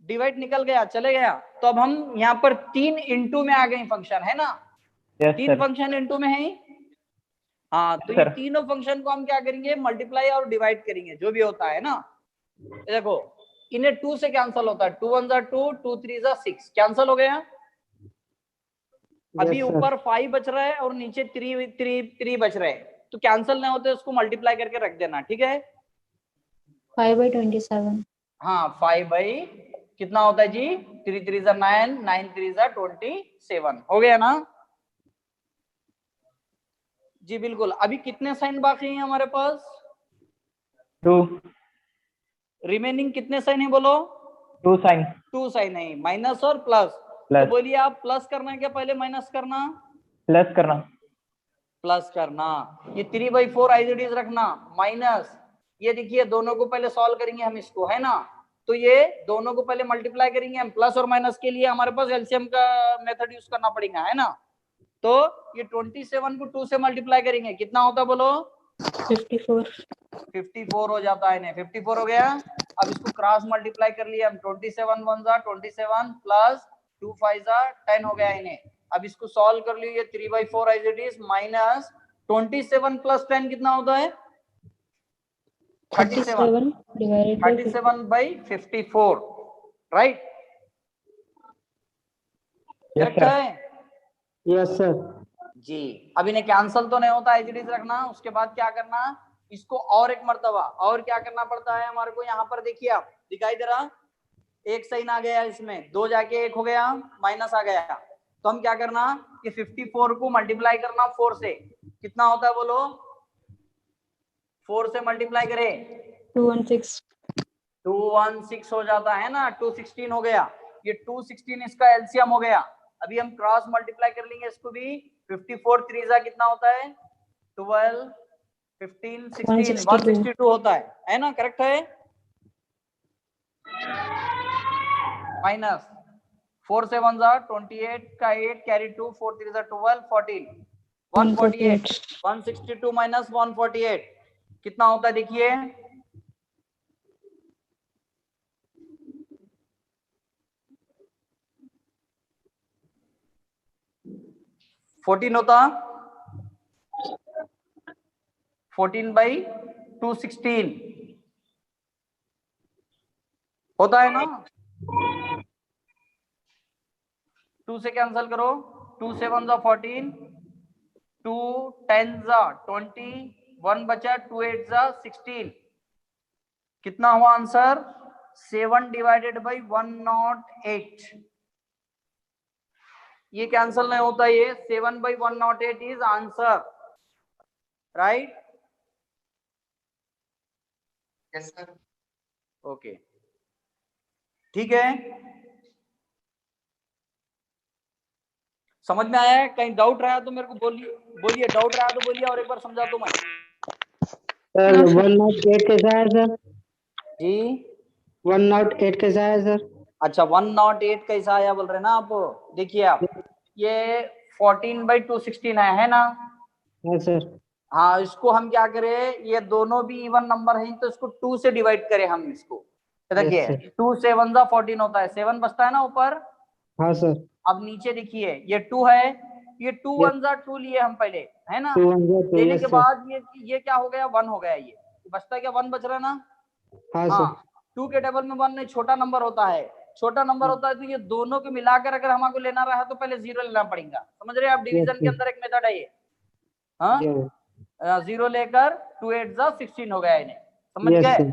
डिवाइड निकल गया, चले गया। तो अब हम यहाँ पर 3 इंटू में आ गए फंक्शन, है ना? Yes 3 sir. फंक्शन इंटू में है। हाँ तो ये तीनों फंक्शन को हम क्या करेंगे? मल्टीप्लाई और डिवाइड करेंगे, जो भी होता है ना। देखो इन्हें 2 से कैंसिल होता है, 2 1 जा 2, 2 3 जा 6, कैंसिल हो गया। अभी ऊपर 5 बच रहा है और नीचे 3 बच रहे हैं, तो कैंसिल नहीं होते, उसको मल्टीप्लाई करके रख देना, ठीक है? 5/27। हाँ 5 कितना होता है जी? 3 3 जा 9, 9 3 जा 27 हो गया ना जी? बिल्कुल। अभी कितने साइन बाकी हैं हमारे पास? 2। रिमेनिंग कितने साइन है बोलो? 2 साइन। 2 साइन है, माइनस और प्लस। तो बोलिए आप प्लस करना है क्या पहले माइनस करना? प्लस करना। प्लस करना। ये 3/4 एज इट इज रखना, माइनस ये देखिए दोनों को पहले सॉल्व करेंगे हम इसको, है ना? तो ये दोनों को पहले मल्टीप्लाई करेंगे हम, प्लस और माइनस के लिए हमारे पास एलसीएम का मेथड यूज करना पड़ेगा, है ना? तो ये 27 को 2 से मल्टीप्लाई करेंगे, कितना होता है बोलो? 54 हो जाता है। 54 हो गया। अब इसको क्रॉस मल्टीप्लाई कर लिया हम, 27 1 जा 27 प्लस 2 5 जा 10 हो गया इन्हें। अब इसको सॉल्व कर लीजिए, 3/4 as it is minus 27 plus 10 कितना होता है? 37/54, राइट? करेक्ट है? Yes sir. जी। अब इन्हें कैंसिल तो नहीं होता, एज इट इज रखना। उसके बाद क्या करना? इसको और एक मर्तबा और क्या करना पड़ता है हमारे को? यहाँ पर देखिए आप, दिखाई दे रहा? एक साइन आ गया इसमें, 2 जाके 1 हो गया, माइनस आ गया। तो हम क्या करना? कि 54 को मल्टीप्लाई करना 4 से, कितना होता है बोलो? 4 से मल्टीप्लाई करें 216 हो जाता है ना, 216 हो गया। ये 216 इसका एलसीएम हो गया। अभी हम क्रॉस मल्टीप्लाई कर लेंगे इसको भी, 54 3 जा कितना होता है? 12 15 16 162 होता है ना? करेक्ट है? माइनस 4 से 1 जा 28 का 8 कैरी 2, 4 3 जा 12 14 148, 162 माइनस 148 कितना होता है देखिए? 14 होता, 14/216 होता है ना? 2 से कैंसिल करो, 2 से 1 जा 14, 2 10 जा 20, 1 बचा, 2 8 जा 16, कितना हुआ आंसर? 7/108। ये कैंसिल नहीं होता, ये 7/108 is answer, right? Yes sir. Okay ठीक है, समझ में आया है? कहीं डाउट रहा तो मेरे को बोलिए, डाउट रहा तो बोलिए और एक बार समझा दूं मैं। सर 108 कैसा है सर? जी 108 कैसा है सर? अच्छा 108 कैसा आया बोल रहे ना आप? देखिए आप, ये 14/216 है ना? हाँ सर। हाँ, इसको हम क्या करें, ये दोनों भी इवन नंबर हैं तो इसको 2 से डिवाइड करें हम इसको। देखिए Yes, sir. 2 से 1 जा 14 होता है, 7 बचता है ना ऊपर। हाँ सर। अब नीचे देखिए ये 2 है, ये 2 Yes. 1 जा 2 लिए हम पहले, है ना? 2 1 2 लेने yes के sir. बाद ये क्या हो गया, 1 हो गया, ये बचता क्या, 1 बच रहा है ना? हाँ हाँ, सर। 2 के टेबल में 1 नहीं, छोटा नंबर होता है, छोटा नंबर होता है, तो ये दोनों को मिलाकर अगर हमको लेना रहा तो पहले 0 लेना पड़ेगा। समझ रहे हैं आप? डिवीजन Yes, के sir. अंदर एक मेथड है ये। हाँ, Yeah. 0 लेकर 2 8 जा 16 हो गया, इन्हें समझ Yes, गए? sir.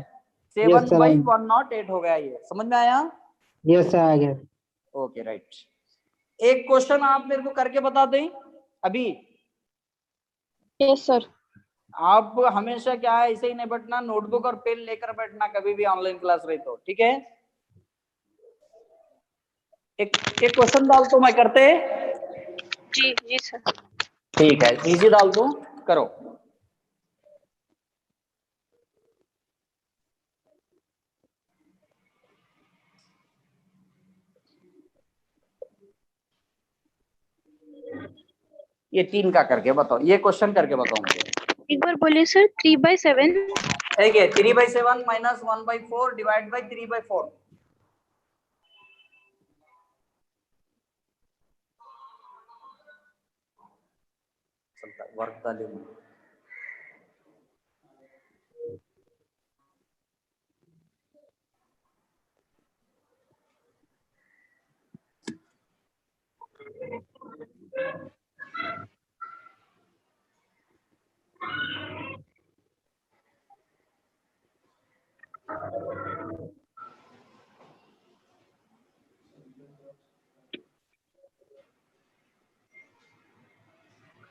7 Yes, sir. बाई 108 हो गया, ये समझ में आया? Yes sir, आ गया। Okay right. एक क्वेश्चन आप मेरे को करके बता दें अभी। Yes, sir. आप हमेशा क्या है, ऐसे ही नहीं बैठना, नोटबुक और पेन लेकर बैठना कभी भी ऑनलाइन क्लास रही तो, ठीक है? एक क्वेश्चन डाल तो मैं करते। जी जी सर। ठीक है, इजी डाल दो, करो। ये 3 का करके बताओ, ये क्वेश्चन करके बताओ मुझे। एक बार बोलिए सर। 3/7 ठीक है, 3/7 माइनस 1/4 डिवाइड बाई 3/4। वर्क डालिए।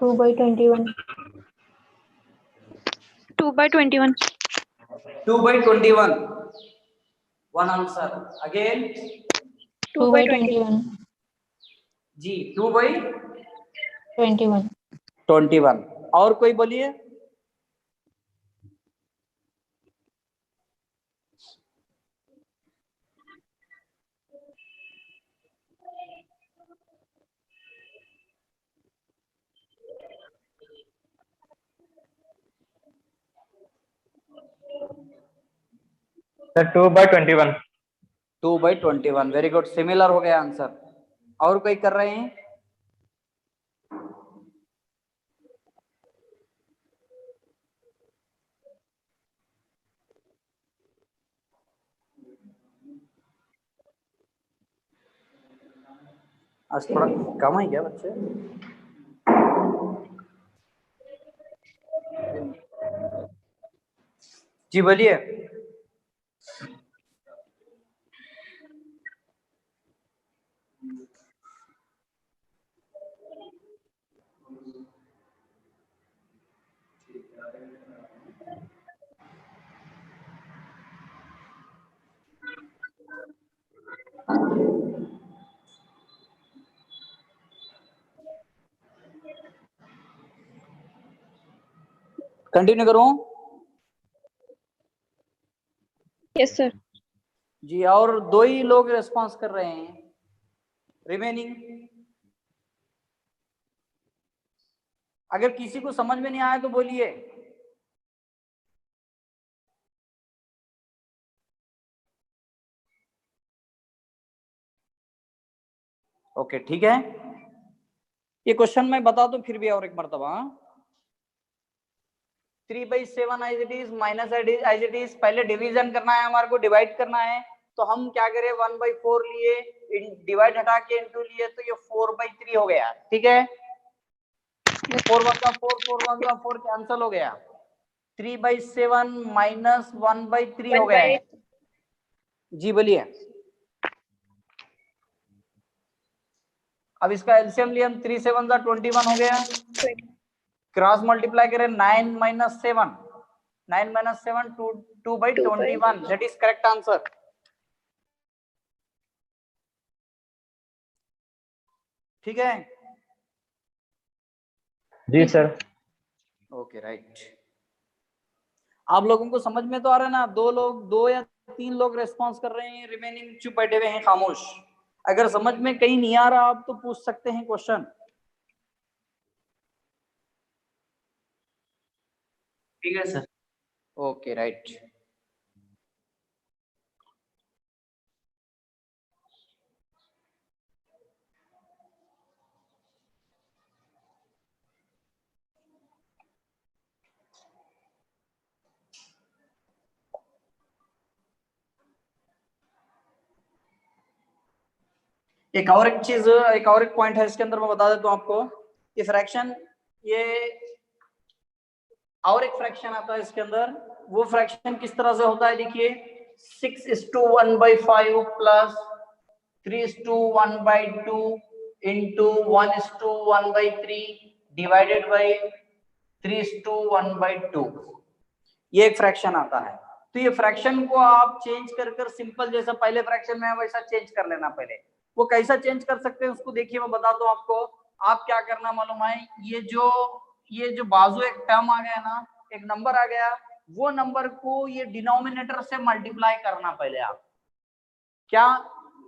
Two by 21 2/21 one answer again. 2/21 जी 2/21 21 और कोई बोलिए। सर 2/21। 2/21 वेरी गुड, सिमिलर हो गया आंसर। और कोई कर रहे हैं? आज थोड़ा कम है क्या बच्चे? जी बोलिए। कंटिन्यू करूं? Yes sir. जी, और 2 ही लोग रिस्पांस कर रहे हैं, रिमेनिंग। अगर किसी को समझ में नहीं आया तो बोलिए। ओके ठीक है, ये क्वेश्चन मैं बता दूं फिर भी और एक मर्तबा। 3/7 as it is minus as it is, पहले डिवीजन करना है हमारे को, डिवाइड करना है तो हम क्या करें, 1/4 लिए, डिवाइड हटा के इनटू लिए तो ये 4/3 हो गया, ठीक है? 4 1 का 4, 4 1 का 4 कैंसिल हो गया, 3/7 माइनस 1/3 हो गया है। जी बोलिए। अब इसका एलसीएम लिया, 3 7 जा 21 हो गया, क्रॉस मल्टीप्लाई करें 9 - 7, 9 - 7 2/21, दैट इज करेक्ट आंसर। ठीक है? जी सर। Okay right. आप लोगों को समझ में तो आ रहा है ना? 2 लोग, 2 या 3 लोग रेस्पॉन्स कर रहे हैं, रिमेनिंग चुप बैठे हुए हैं खामोश। अगर समझ में कहीं नहीं आ रहा आप तो पूछ सकते हैं क्वेश्चन। ठीक है सर। Okay right. एक और एक चीज, एक और एक पॉइंट है इसके अंदर, मैं बता देता हूं आपको। ये फ्रैक्शन, ये और एक फ्रैक्शन आता है इसके अंदर। वो फ्रैक्शन किस तरह से होता है देखिए, 6:1/5 प्लस 3:1/2 इंटू 1:1/3 डिवाइडेड बाई 3:1/2, ये एक फ्रैक्शन आता है। तो ये फ्रैक्शन को आप चेंज कर सिंपल जैसा पहले फ्रैक्शन में है वैसा चेंज कर लेना पहले। वो कैसा चेंज कर सकते हैं उसको देखिए, मैं बताता हूँ आपको। आप क्या करना मालूम है, ये जो बाजू एक टर्म आ गया ना, एक नंबर आ गया, वो नंबर को ये डिनोमिनेटर से मल्टीप्लाई करना पहले आप। क्या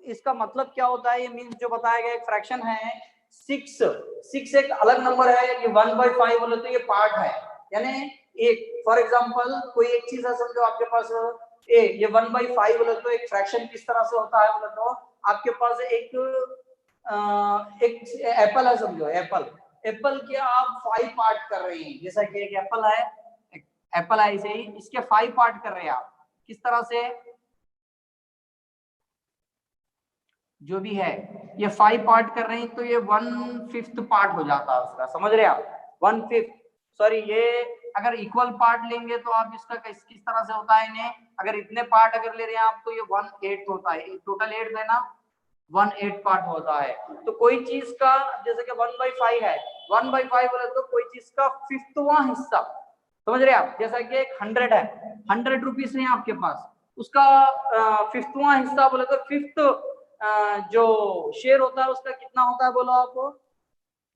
इसका मतलब क्या होता है, ये मींस जो बताया गया एक फ्रैक्शन है 6 एक अलग नंबर है, ये 1/5 बोले तो ये पार्ट है। यानी एक फॉर एग्जांपल कोई एक चीज है, समझो आपके पास ये 1/5 बोले तो एक फ्रैक्शन किस तरह से होता है बोले तो आपके पास एक एप्पल है, समझो एप्पल के आप 5 पार्ट कर रहे हैं। जैसा कि एक एप्पल है ऐसे ही इसके 5 पार्ट कर रहे हैं आप। किस तरह से, जो भी है ये 5 पार्ट कर रहे हैं तो ये 1/5 पार्ट हो जाता है उसका, समझ रहे आप। 1/5 सॉरी, ये अगर इक्वल पार्ट लेंगे तो आप इसका किस तरह से होता है इन्हें, अगर इतने पार्ट अगर ले रहे हैं आप तो ये 1/8 होता है। टोटल 8 देना 1/8 पार्ट होता है। तो कोई चीज का जैसे कि 1/5 है, 1/5 बोले तो कोई चीज का 5वां हिस्सा, समझ रहे आप। जैसा कि एक 100 है, 100 रुपीज है आपके पास, उसका 5वां हिस्सा बोले तो 5th जो शेयर होता है उसका कितना होता है बोलो आप।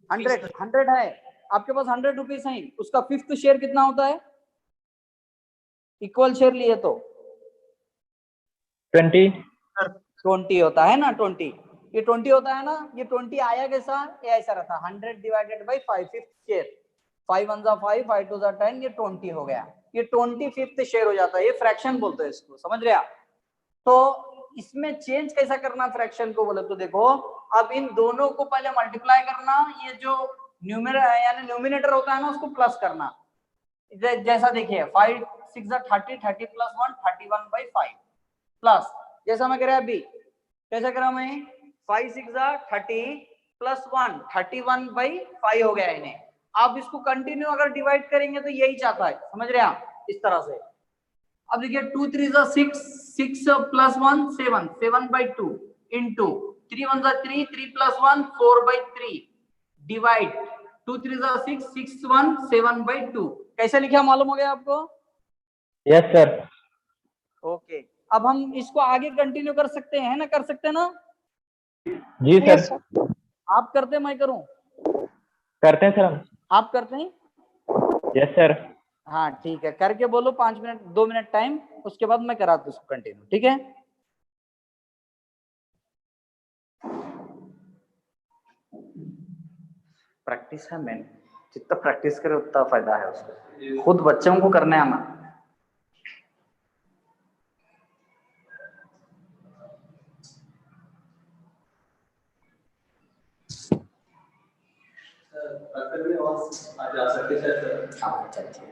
100 है आपके पास, 100 रुपीज है, उसका 5th शेयर कितना होता है, इक्वल शेयर लिए तो 20 होता है ना। 20 ये 20 होता है ना। ये 20 आया कैसा, ये ऐसा रहता 100 डिवाइडेड बाई 5 5th शेयर, 5 1 जा 5 5 2 जा 10, ये 20 हो गया। ये 25th शेयर हो जाता है, ये फ्रैक्शन बोलते हैं इसको, समझ रहे आप। तो इसमें चेंज कैसा करना फ्रैक्शन को बोले तो देखो, अब इन दोनों को पहले मल्टीप्लाई करना, ये जो न्यूमरेटर यानी न्यूमिनेटर होता है ना उसको प्लस करना। जैसा देखिए 5 6 जा 30, 30 प्लस 1 31/5 प्लस, जैसा मैं कह अभी कैसा करा मैं, 5 6 जा 30 प्लस 1 31/5 हो गया इन्हें। आप इसको कंटिन्यू अगर डिवाइड करेंगे तो यही चाहता है, समझ रहे हैं आप, इस तरह से। अब देखिए 2 3 जा 6, 6 प्लस 1 7, 7/2 इंटू 3 1 जा 3, 3 प्लस 1 4/3 डिवाइड 2 3 जा 6, 6 1 7/2। कैसे लिखा मालूम हो गया आपको? Yes sir. ओके, अब हम इसको आगे कंटिन्यू कर सकते हैं ना, कर सकते हैं ना? जी सर। आप करते मैं करूं? करते हैं सर हम। आप करते हैं? Yes sir. हाँ ठीक है, करके बोलो 5 मिनट 2 मिनट टाइम, उसके बाद मैं कराता हूँ इसको कंटिन्यू, ठीक है? प्रैक्टिस है मेन, जितना प्रैक्टिस करे उतना फायदा है उसको, खुद बच्चों को करने आना। हाँ चलती है,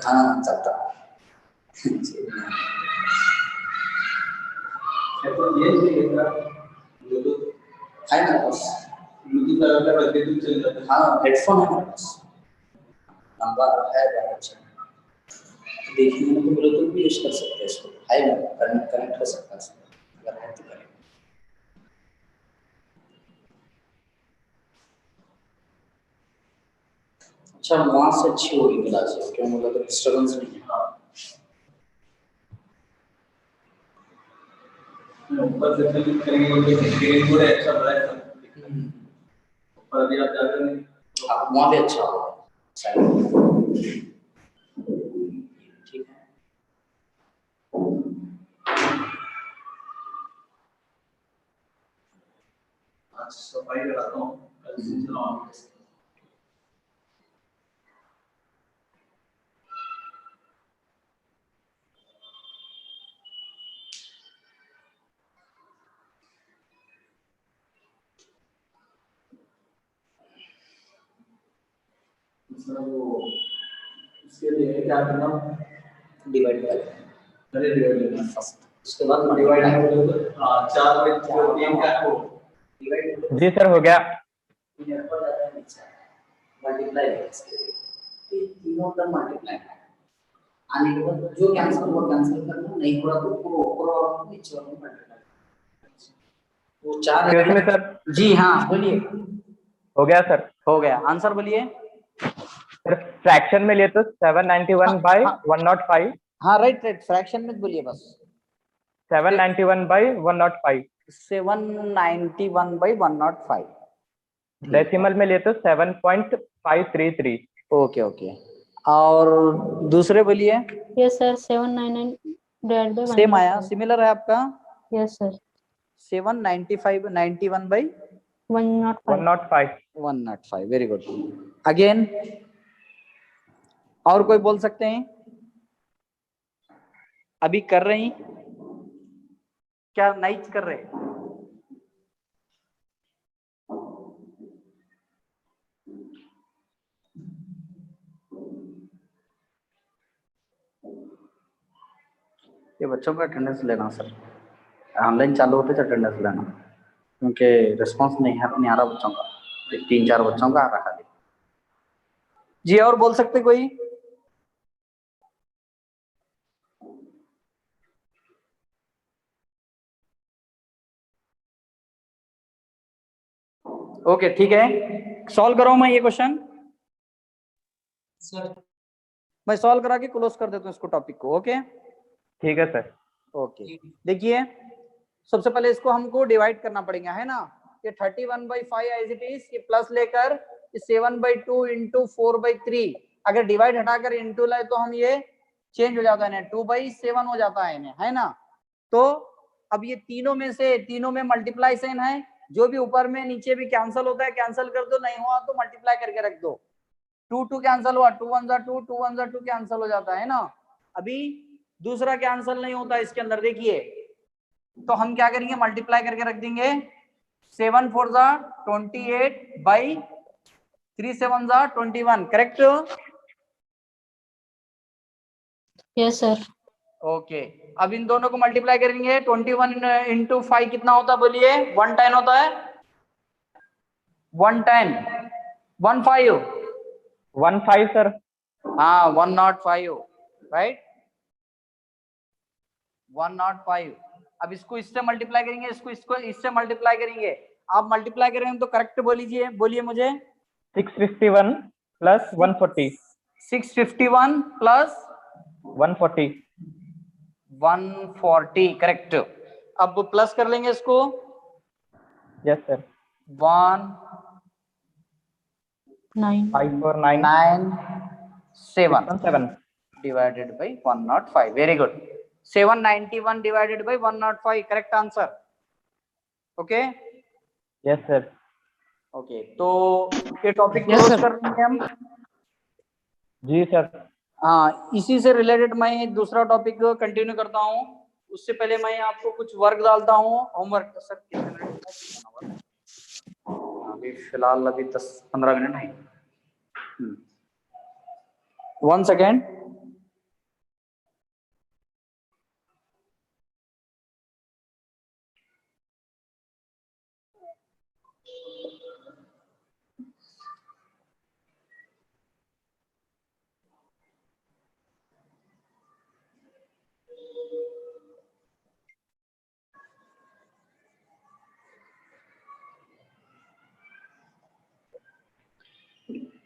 हाँ चलता है ना बस। हाँ हेडफोन है मेरे पास, नंबर है बहुत अच्छा, देखने में तो ब्लूटूथ भी यूज कर सकते हैं इसको, है ना, कनेक्ट हो सकता है अगर है तो करें। अच्छा वहां से अच्छी होगी क्लास, क्यों बोला तो डिस्टर्बेंस नहीं है। ऊपर से क्लिक करेंगे तो स्क्रीन पूरा अच्छा बड़ा है, ऊपर भी आप जाकर नहीं, हाँ वहां भी अच्छा होगा। ठीक है, सफाई कराता हूँ कल से चलाऊंगा। वो उसके लिए क्या करना, डिवाइड कर, पहले डिवाइड करना फर्स्ट, उसके बाद डिवाइड है। 4 बाई 3 का को डिवाइड। जी सर हो गया। मल्टीप्लाई तीनों का मल्टीप्लाई आने के बाद जो कैंसिल हुआ कैंसिल करना, नहीं हुआ तो ऊपर और नीचे वाला मल्टीप्लाई। वो 4 Excuse me, सर। जी हाँ बोलिए। हो गया सर। हो गया, आंसर बोलिए। सर फ्रैक्शन में लिए तो 791 बाय 105। हाँ राइट राइट, फ्रैक्शन में बोलिए बस। 791 बाय 105। 791 by 105। डेसिमल में लिए तो 7.533। ओके ओके, और दूसरे बोलिए। Yes, sir. 799 divided by same आया, 105. सिमिलर है आपका। Yes, sir. 795 91 by 105. 105। 105, very good. Again और कोई बोल सकते हैं? अभी कर रहे हैं क्या, नहीं कर रहे? ये बच्चों का अटेंडेंस लेना सर, ऑनलाइन चालू होते तो अटेंडेंस लेना, क्योंकि रिस्पांस नहीं आ रहा बच्चों का, 3-4 बच्चों का आ रहा है। जी और बोल सकते कोई? ओके ठीक है, सॉल्व कराऊं मैं ये क्वेश्चन? सर मैं सॉल्व करा के क्लोज कर देता हूँ इसको, टॉपिक को। ओके ठीक है सर। ओके, देखिए सबसे पहले इसको हमको डिवाइड करना पड़ेगा, है ना। ये 31/5 एज इट इज, ये प्लस लेकर 7/2 इंटू 4/3, अगर डिवाइड हटाकर इंटू लाए तो हम ये चेंज हो जाता है, 2/7 हो जाता है, है ना। तो अब ये तीनों में मल्टीप्लाई साइन है, जो भी ऊपर में नीचे भी कैंसिल होता है कैंसिल कर दो, नहीं हुआ तो मल्टीप्लाई करके रख दो। 2 कैंसिल हुआ, 2 1 2, 2 1 2 कैंसिल हो जाता है ना। अभी दूसरा कैंसिल नहीं होता इसके अंदर, देखिए तो हम क्या करेंगे, मल्टीप्लाई करके रख देंगे। 7 4 28 by 3 7 21, correct? Yes, sir. Okay, अब इन दोनों को मल्टीप्लाई करेंगे। 21 इंटू 5 कितना होता है बोलिए? 110 होता है। 110 15 15 सर। हाँ 105, राइट 105। अब इसको इससे मल्टीप्लाई करेंगे, इसको इससे मल्टीप्लाई करेंगे। आप मल्टीप्लाई करेंगे तो करेक्ट बोलिए, बोलिए मुझे। 651 प्लस 140। 651 प्लस 140। 140, करेक्ट। अब प्लस कर लेंगे इसको। Yes sir. 1 9. 549 9 7 7। divided by 105, very good। 791 divided by 105, correct answer। Okay yes sir. Okay, तो ये टॉपिक Yes, क्लोज sir. कर देंगे हम। जी सर। हाँ, इसी से रिलेटेड मैं दूसरा टॉपिक कंटिन्यू करता हूँ। उससे पहले मैं आपको कुछ वर्क डालता हूँ, होमवर्क। सर कितने मिनट? अभी फिलहाल अभी 10-15 मिनट है। 1 सेकेंड।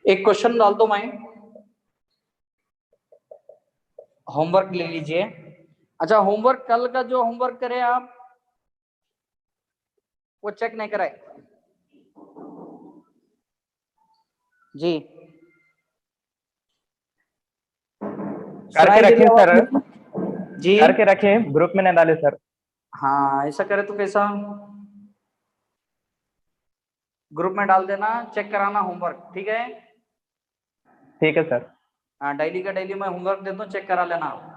एक क्वेश्चन डाल दो, मैं होमवर्क ले लीजिए। अच्छा, होमवर्क कल का जो होमवर्क करे आप वो चेक नहीं कराए जी? करके रखें सर। जी करके रखें, ग्रुप में न डाले सर। हाँ, ऐसा करे तो कैसा? ग्रुप में डाल देना, चेक कराना होमवर्क, ठीक है? ठीक है सर। हाँ, डेली का डेली मैं होमवर्क देता हूँ, चेक करा लेना आप।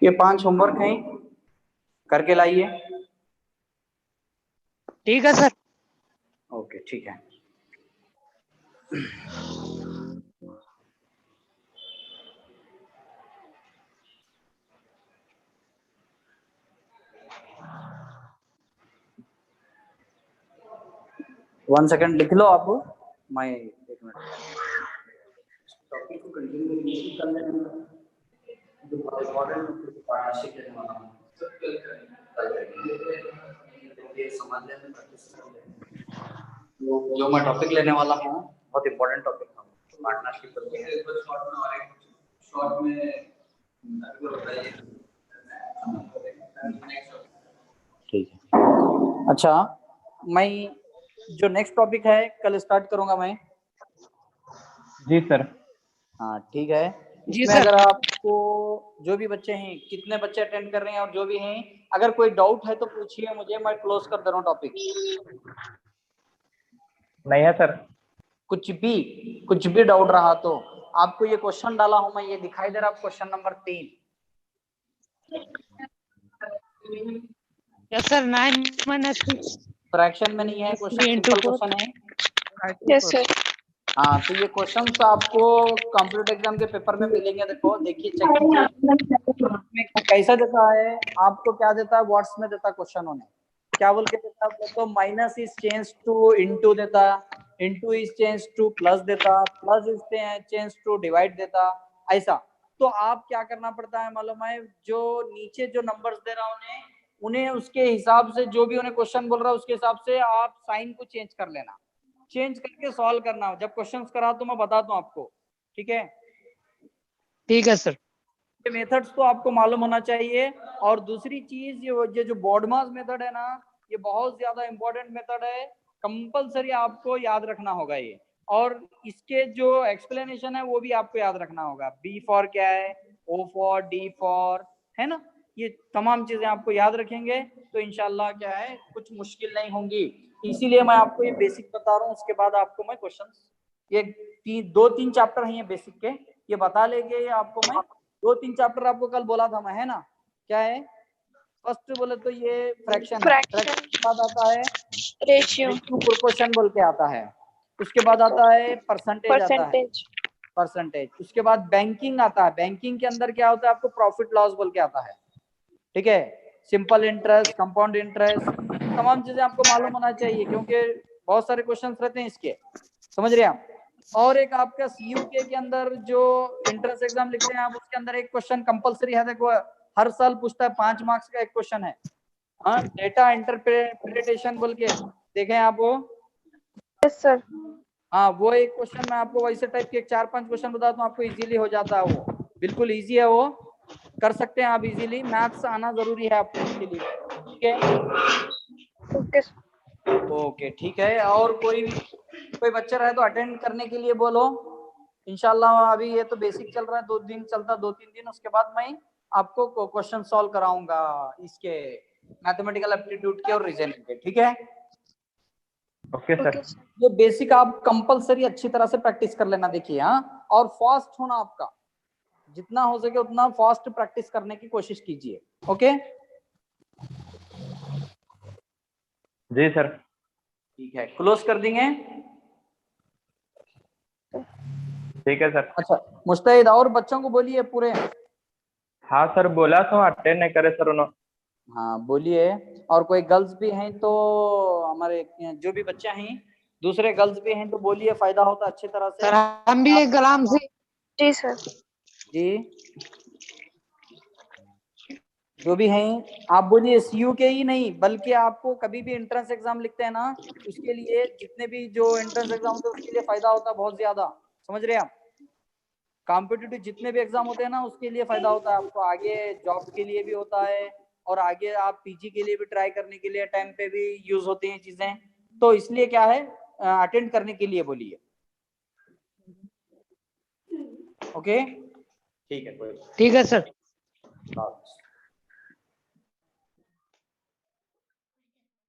ये 5 होमवर्क हैं, करके लाइए। ठीक है सर। ओके, ठीक है। वन सेकंड लिख लो आप। मैं 1 मिनट टॉपिक को कंटिन्यू कर लेना, जो बहुत इम्पोर्टेंट पार्टनरशिप देने वाला हूं, ये समझ लेना, प्रैक्टिस कर लेना। जो मैं टॉपिक लेने वाला हूं बहुत इम्पोर्टेंट टॉपिक है, पार्टनरशिप करके है। शॉर्ट में बताइए। ठीक है। अच्छा, मैं जो नेक्स्ट टॉपिक है कल स्टार्ट करूंगा मैं। जी सर। हाँ, ठीक है। जी इसमें सर। अगर आपको जो भी बच्चे हैं, कितने बच्चे अटेंड कर रहे हैं और जो भी हैं, अगर कोई डाउट है तो पूछिए मुझे, मैं क्लोज कर दे रहा हूँ टॉपिक। नहीं है सर। कुछ भी डाउट रहा तो आपको ये क्वेश्चन डाला हूं मैं, ये दिखाई दे रहा है question number 3। Yes sir, 9 - fraction में नहीं है क्वेश्चन, 3 into सिंपल 4. क्वेश्चन है। Yes, sir. हाँ, तो ये क्वेश्चन आपको कंप्यूटर एग्जाम के पेपर में मिलेंगे। देखो, देखिए, चेक कीजिए में कैसा देता है आपको, क्या देता है, वर्ड्स में देता क्वेश्चन उन्हें क्या बोल के देता है, तो minus is change to into देता, into is change to plus देता, plus is change to divide देता, ऐसा। तो आप क्या करना पड़ता है मालूम है, जो नीचे जो नंबर्स दे रहा हूं उन्हें उसके हिसाब से, जो भी उन्हें क्वेश्चन बोल रहा है उसके हिसाब से आप साइन को चेंज कर लेना, चेंज करके सॉल्व करना। जब क्वेश्चंस करा तो मैं बताता हूँ आपको, ठीक है? ठीक है सर। ये मेथड्स तो आपको मालूम होना चाहिए। और दूसरी चीज, ये जो बॉडमास मेथड है ना, ये बहुत ज्यादा इंपॉर्टेंट मेथड है, कंपलसरी आपको याद रखना होगा ये। और इसके जो एक्सप्लेनेशन है वो भी आपको याद रखना होगा। बी फॉर क्या है, ओ फॉर, डी फॉर, है ना, ये तमाम चीजें आपको याद रखेंगे तो इंशाल्लाह क्या है, कुछ मुश्किल नहीं होंगी। इसीलिए मैं आपको ये बेसिक बता रहा हूँ, उसके बाद आपको मैं क्वेश्चंस, ये 2-3 चैप्टर हैं ये बेसिक के, ये बता लेंगे। ये आपको मैं 2-3 चैप्टर आपको कल बोला था मैं, है ना? क्या है? फर्स्ट बोले तो ये फ्रैक्शन है, फ्रैक्शन के बाद आता है Ratio. प्रोपोर्शन बोल के आता है, उसके बाद आता है परसेंटेज आता है, परसेंटेज। उसके बाद बैंकिंग आता है, बैंकिंग के अंदर क्या होता है, आपको प्रॉफिट लॉस बोल के आता है, ठीक है? सिंपल इंटरेस्ट, कंपाउंड इंटरेस्ट, तमाम चीजें आपको मालूम होना चाहिए, क्योंकि बहुत सारे क्वेश्चंस रहते हैं इसके, समझ रहे हैं आप? और एक आपका सीयूके के अंदर जो इंट्रेंस एग्जाम लिखते हैं आप, उसके अंदर एक क्वेश्चन कंपलसरी है, देखो हर साल पूछता है, 5 मार्क्स का एक क्वेश्चन है, हाँ, डेटा इंटरप्रिटेशन बोल के, देखें आप वो? Yes, sir. हाँ, वो एक क्वेश्चन मैं आपको वैसे टाइप के 4-5 क्वेश्चन बताता हूँ, आपको इजीली हो जाता है, वो बिल्कुल इजी है, वो कर सकते हैं आप इजीली। मैथ्स आना जरूरी है आपको उसके लिए, ठीक है? Okay. ओके, ठीक है। और कोई बच्चा रहे तो अटेंड करने के लिए बोलो इंशाल्लाह। अभी ये तो बेसिक चल रहा है, 2 दिन चलता, 2-3 दिन, उसके बाद मैं आपको क्वेश्चन सॉल्व कराऊंगा इसके, मैथमेटिकल एप्टीट्यूड के और रीजनिंग के, ठीक है? Okay sir. ये बेसिक आप कंपलसरी अच्छी तरह से प्रैक्टिस कर लेना, देखिए, हाँ, और फास्ट होना, आपका जितना हो सके उतना फास्ट प्रैक्टिस करने की कोशिश कीजिए, ओके? जी सर। ठीक है, क्लोज कर देंगे। ठीक है सर। अच्छा मुस्तैद, और बच्चों को बोलिए पूरे। हाँ सर, बोला तो अटेंड नहीं करे सर उन्होंने। हाँ बोलिए। और कोई गर्ल्स भी हैं तो हमारे जो भी बच्चे हैं दूसरे गर्ल्स भी हैं तो बोलिए, फायदा होता अच्छी तरह से। सर हम भी एक कलाम से। जी सर। जी जो भी हैं आप बोलिए, सीयू के ही नहीं बल्कि आपको कभी भी एंट्रेंस एग्जाम लिखते हैं ना, उसके लिए जितने भी जो एंट्रेंस एग्जाम होते हैं उसके लिए फायदा होता है बहुत ज्यादा, समझ रहे हैं आप। कॉम्पिटिटिव जितने भी एग्जाम होते हैं ना उसके लिए फायदा होता है आपको, आगे जॉब के लिए भी होता है और आगे आप पीजी के लिए भी ट्राई करने के लिए टाइम पे भी यूज होती हैं चीजें, तो इसलिए क्या है अटेंड करने के लिए बोलिए। ओके ठीक है, कोई ठीक है सर। बात